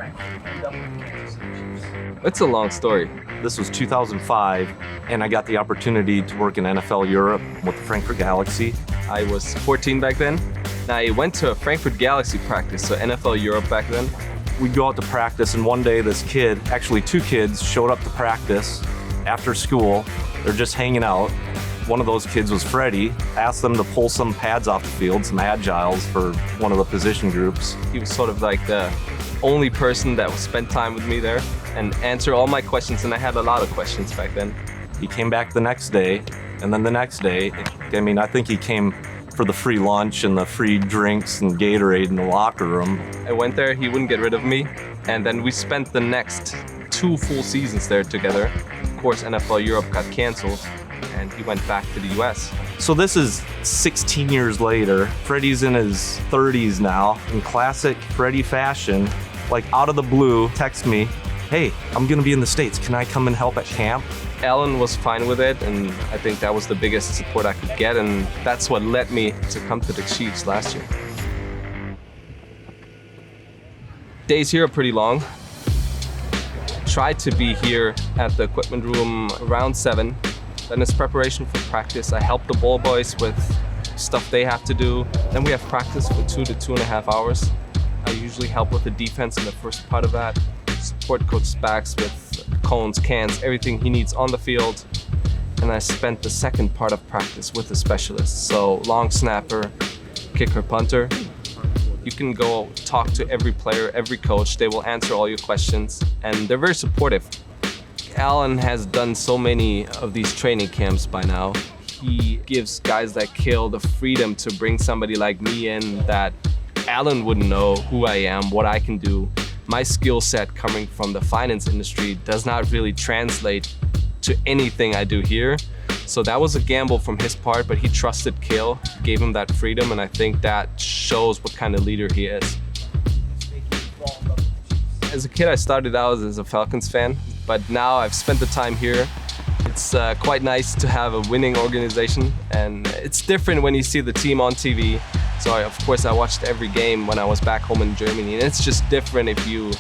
Frankfurt, ended up with the Kansas City Chiefs. It's a long story. This was 2005, and I got the opportunity to work in NFL Europe with the Frankfurt Galaxy. I was 14 back then. I went to a Frankfurt Galaxy practice, so NFL Europe back then. We'd go out to practice, and one day this kid, actually two kids, showed up to practice after school. They're just hanging out. One of those kids was Freddy. Asked them to pull some pads off the field, some agiles for one of the position groups. He was sort of like the only person that would spend time with me there and answer all my questions, and I had a lot of questions back then. He came back the next day, and then the next day, I think he came for the free lunch and the free drinks and Gatorade in the locker room. I went there, he wouldn't get rid of me, and then we spent the next 2 full seasons there together. Of course, NFL Europe got canceled, and he went back to the US. So this is 16 years later. Freddy's in his 30s now. In classic Freddy fashion, like out of the blue, texts me, "Hey, I'm gonna be in the States. Can I come and help at camp?" Alan was fine with it, and I think that was the biggest support I could get, and that's what led me to come to the Chiefs last year. Days here are pretty long. Tried to be here at the equipment room around 7. Then it's preparation for practice. I help the ball boys with stuff they have to do. Then we have practice for 2 to 2.5 hours. I usually help with the defense in the first part of that. Support Coach Spags with cones, cans, everything he needs on the field. And I spent the second part of practice with the specialists. So long snapper, kicker, punter. You can go talk to every player, every coach. They will answer all your questions, and they're very supportive. Alan has done so many of these training camps by now. He gives guys that kill the freedom to bring somebody like me in that Alan wouldn't know who I am, what I can do. My skill set coming from the finance industry does not really translate to anything I do here. So that was a gamble from his part, but he trusted Kill, gave him that freedom, and I think that shows what kind of leader he is. As a kid, I started out as a Falcons fan, but now I've spent the time here. It's quite nice to have a winning organization, and it's different when you see the team on TV. So of course I watched every game when I was back home in Germany, and it's just different if you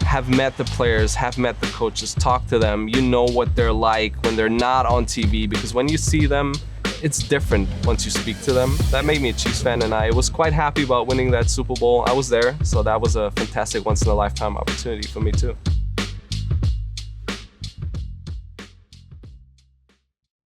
have met the players, have met the coaches, talk to them. You know what they're like when they're not on TV, because when you see them, it's different once you speak to them. That made me a Chiefs fan, and I was quite happy about winning that Super Bowl. I was there, so that was a fantastic once-in-a-lifetime opportunity for me too.